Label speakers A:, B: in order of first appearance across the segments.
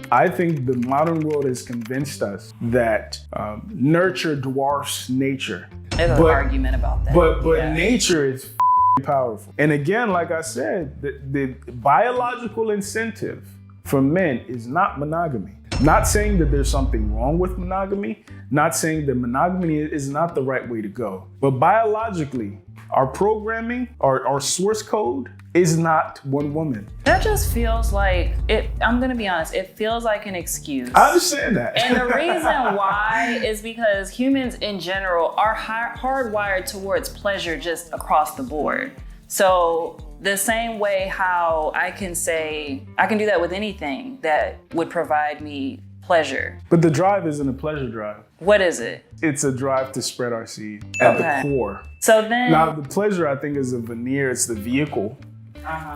A: I think the modern world has convinced us that nurture dwarfs nature.
B: There's an argument about that.
A: But nature is powerful. And again, like I said, the biological incentive for men is not monogamy. Not saying that there's something wrong with monogamy, not saying that monogamy is not the right way to go. But biologically, our programming, our source code is not one woman.
B: That just feels like it. I'm gonna be honest, it feels like an excuse.
A: I understand that.
B: And the reason why is because humans in general are hardwired towards pleasure just across the board. So the same way how I can say, I can do that with anything that would provide me pleasure.
A: But the drive isn't a pleasure drive.
B: What is it?
A: It's a drive to spread our seed at the core.
B: So then,
A: now the pleasure, I think, is a veneer. It's the vehicle.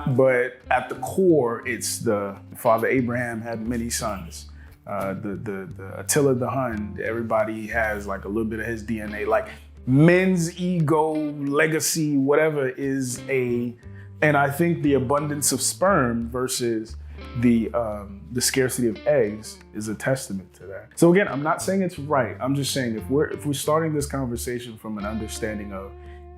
A: But at the core, it's the Father Abraham had many sons. The Attila the Hun, everybody has like a little bit of his DNA. Like men's ego, legacy, whatever is and I think the abundance of sperm versus the scarcity of eggs is a testament to that. So again, I'm not saying it's right. I'm just saying if we're starting this conversation from an understanding of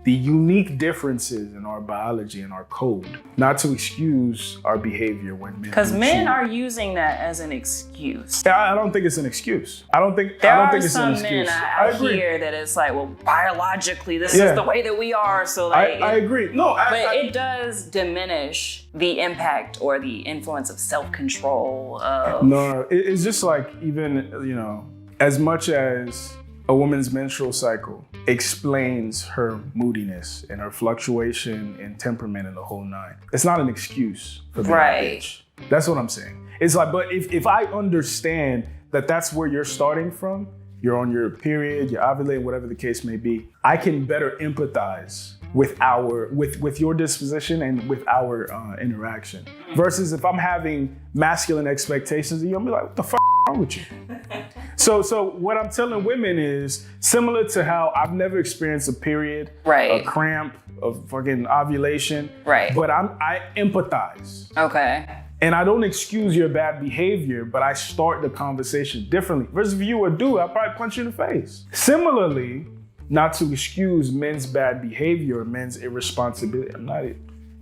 A: the unique differences in our biology and our code, not to excuse our behavior when men.
B: Because men are using that as an excuse.
A: I don't think it's an excuse. I don't think it's an excuse.
B: Men I hear that it's like, well, biologically, this is the way that we are. So like,
A: I agree.
B: But it does diminish the impact or the influence of self-control.
A: No, it's just like even, as much as a woman's menstrual cycle explains her moodiness and her fluctuation in temperament and the whole nine. It's not an excuse for being a bitch. That's what I'm saying. It's like, but if I understand that that's where you're starting from, you're on your period, you're ovulating, whatever the case may be, I can better empathize with your disposition and with our interaction. Versus if I'm having masculine expectations, you'll be like, what the fuck is wrong with you? So what I'm telling women is similar to how I've never experienced a period, a cramp, a fucking ovulation.
B: Right.
A: But I empathize.
B: Okay.
A: And I don't excuse your bad behavior, but I start the conversation differently. Versus if you were a dude, I'll probably punch you in the face. Similarly, not to excuse men's bad behavior or men's irresponsibility.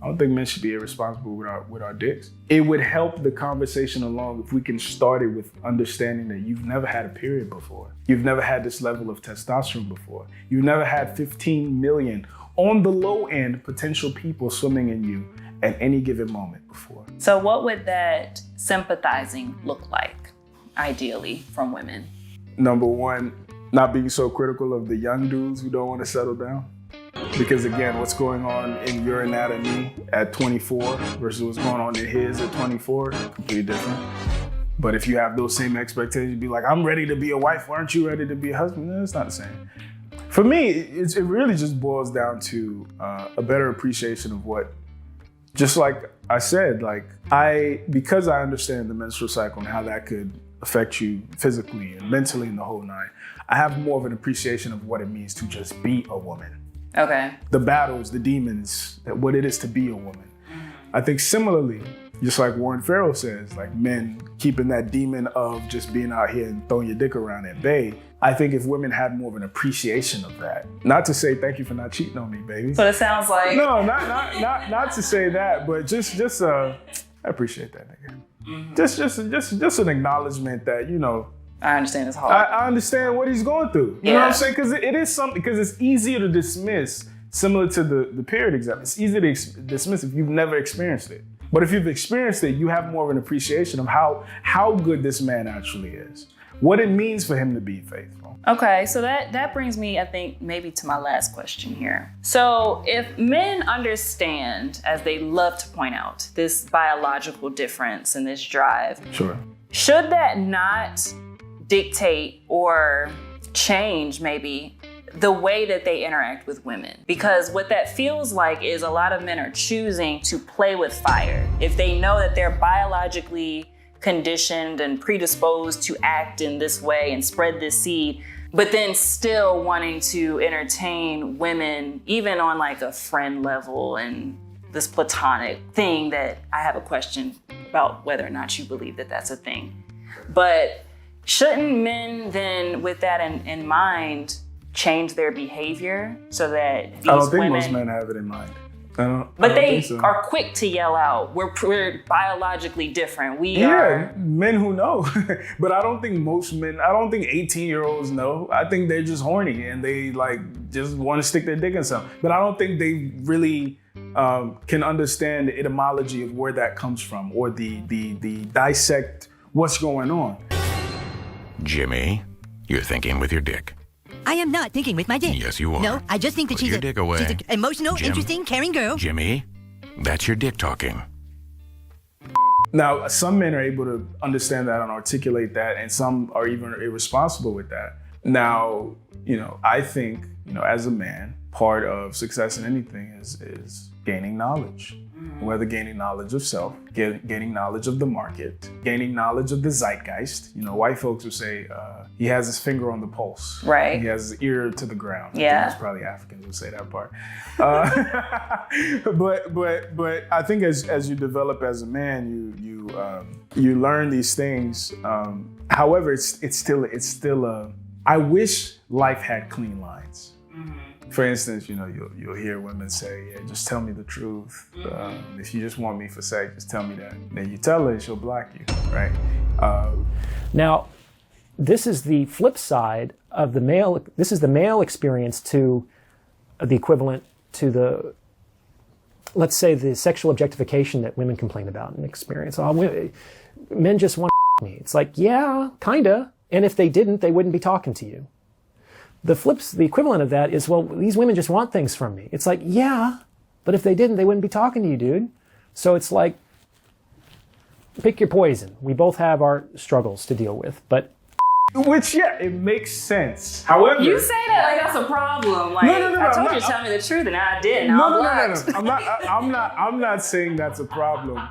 A: I don't think men should be irresponsible with our dicks. It would help the conversation along if we can start it with understanding that you've never had a period before. You've never had this level of testosterone before. You've never had 15 million on the low end potential people swimming in you at any given moment before.
B: So what would that sympathizing look like, ideally, from women?
A: Number one, not being so critical of the young dudes who don't want to settle down. Because again, what's going on in your anatomy at 24 versus what's going on in his at 24, completely different. But if you have those same expectations, you'd be like, I'm ready to be a wife, why aren't you ready to be a husband? No, it's not the same. For me, it really just boils down to a better appreciation of what, just like I said, because I understand the menstrual cycle and how that could affect you physically and mentally and the whole nine, I have more of an appreciation of what it means to just be a woman.
B: Okay.
A: The battles, the demons, what it is to be a woman. I think similarly, just like Warren Farrell says, like men keeping that demon of just being out here and throwing your dick around at bay. I think if women had more of an appreciation of that, not to say thank you for not cheating on me, baby.
B: But it sounds like
A: no, not to say that, but just I appreciate that, nigga. Mm-hmm. Just an acknowledgement that
B: I understand it's hard.
A: I understand what he's going through. You know what I'm saying? Because it is something. Because it's easier to dismiss, similar to the period exam. It's easy to dismiss if you've never experienced it. But if you've experienced it, you have more of an appreciation of how good this man actually is, what it means for him to be faithful.
B: Okay, so that brings me, I think, maybe to my last question here. So if men understand, as they love to point out, this biological difference and this drive,
A: sure,
B: should that not dictate or change maybe the way that they interact with women? Because what that feels like is a lot of men are choosing to play with fire. If they know that they're biologically conditioned and predisposed to act in this way and spread this seed, but then still wanting to entertain women, even on like a friend level and this platonic thing that I have a question about whether or not you believe that that's a thing. But shouldn't men then, with that in mind, change their behavior so that these
A: I don't think
B: women...
A: most men have it in mind.
B: But they are quick to yell out, we're biologically different. We are...
A: men who know. But I don't think most men, I don't think 18-year-olds know. I think they're just horny and they like just want to stick their dick in something. But I don't think they really can understand the etymology of where that comes from or the dissect what's going on.
C: Jimmy, you're thinking with your dick.
D: I am not thinking with my dick.
C: Yes, you are.
D: No, I just think that
C: Put your dick away.
D: she's an emotional,
C: Jim.
D: interesting, caring girl.
C: Jimmy, that's your dick talking.
A: Now, some men are able to understand that and articulate that, and some are even irresponsible with that. Now, I think, as a man, part of success in anything is gaining knowledge. Whether gaining knowledge of self, gaining knowledge of the market, gaining knowledge of the zeitgeist. White folks would say he has his finger on the pulse.
B: Right.
A: He has his ear to the ground.
B: Yeah.
A: I think it's probably Africans who say that part. But I think as you develop as a man, you learn these things. However, it's still I wish life had clean lines. For instance, you'll hear women say, "Yeah, just tell me the truth. If you just want me for sex, just tell me that." Then you tell her, she'll block you, right?
E: Now, this is the flip side of the male. This is the male experience to the equivalent to the, let's say, the sexual objectification that women complain about and experience. Men just want me. It's like, yeah, kinda. And if they didn't, they wouldn't be talking to you. The equivalent of that is, well, these women just want things from me. It's like, yeah, but if they didn't, they wouldn't be talking to you, dude. So it's like, pick your poison. We both have our struggles to deal with, but...
A: Which, yeah, it makes sense. However...
B: You say that like that's a problem. Like,
A: No,
B: I told you to tell me the truth and I didn't.
A: No. I'm not saying that's a problem.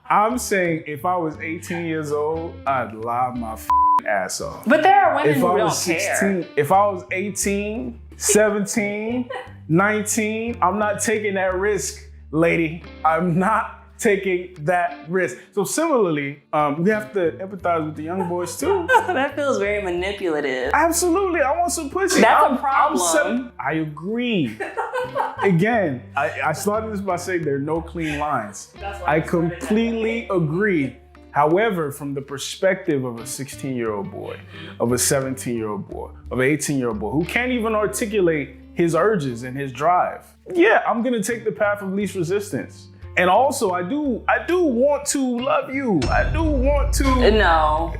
A: I'm saying if I was 18 years old, I'd lie my ass off.
B: But there are women
A: If
B: who
A: I
B: don't
A: was 16,
B: care.
A: if I was 18, 17, 19, I'm not taking that risk, lady. I'm not taking that risk. So similarly, we have to empathize with the young boys too.
B: That feels very manipulative.
A: Absolutely, I want some pussy.
B: That's a problem.
A: I agree. Again, I started this by saying there are no clean lines. I completely agree. However, from the perspective of a 16-year-old boy, of a 17-year-old boy, of an 18-year-old boy who can't even articulate his urges and his drive, yeah, I'm gonna take the path of least resistance. And also, I do want to love you. I do want to.
B: No.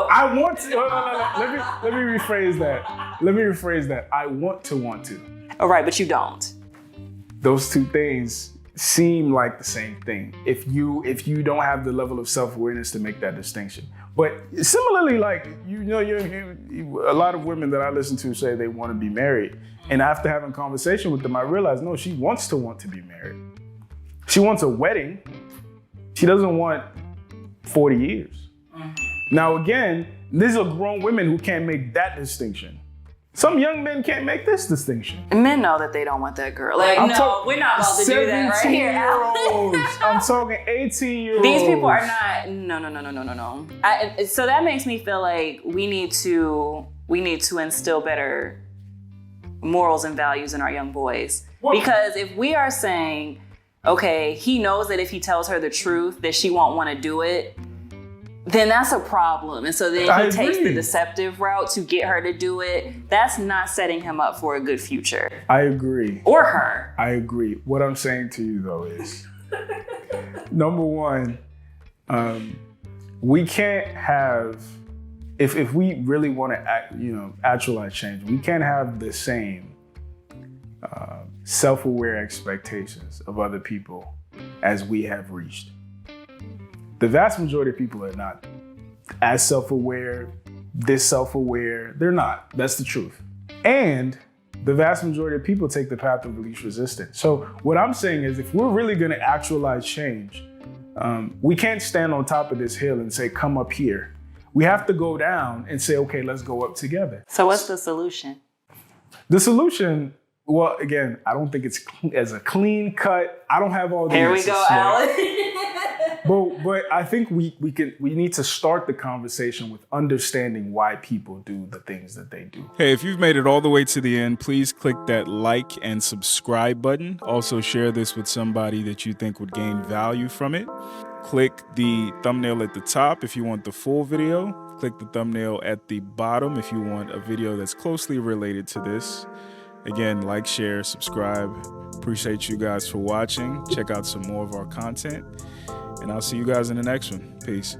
A: I want to. No. Let me rephrase that. I want to.
B: All right, but you don't.
A: Those two things seem like the same thing if you don't have the level of self-awareness to make that distinction. But similarly, like a lot of women that I listen to say they want to be married, and after having a conversation with them, I realized no, she wants to be married. She wants a wedding. She doesn't want 40 years. Now again, these are grown women who can't make that distinction. Some young men can't make this distinction.
B: Men know that they don't want that girl. Like, no, we're not about to do that right here.
A: 17-year-olds. I'm talking 18-year-olds.
B: These people are not. No. So that makes me feel like we need to instill better morals and values in our young boys. Because if we are saying, okay, he knows that if he tells her the truth, that she won't want to do it, then that's a problem. And so then he takes the deceptive route to get her to do it. That's not setting him up for a good future.
A: I agree.
B: Or her.
A: I agree. What I'm saying to you though is, number one, we can't have, if we really want to actualize change, we can't have the same self-aware expectations of other people as we have reached. The vast majority of people are not as self-aware, this self-aware. They're not. That's the truth. And the vast majority of people take the path of least resistance. So what I'm saying is if we're really going to actualize change, we can't stand on top of this hill and say, come up here. We have to go down and say, okay, let's go up together.
B: So what's the solution?
A: The solution, well, again, I don't think it's as a clean cut. I don't have all the answers.
B: Here we go, Alex.
A: But I think we need to start the conversation with understanding why people do the things that they do.
F: Hey, if you've made it all the way to the end, please click that like and subscribe button. Also share this with somebody that you think would gain value from it. Click the thumbnail at the top if you want the full video. Click the thumbnail at the bottom if you want a video that's closely related to this. Again, like, share, subscribe. Appreciate you guys for watching. Check out some more of our content. And I'll see you guys in the next one. Peace.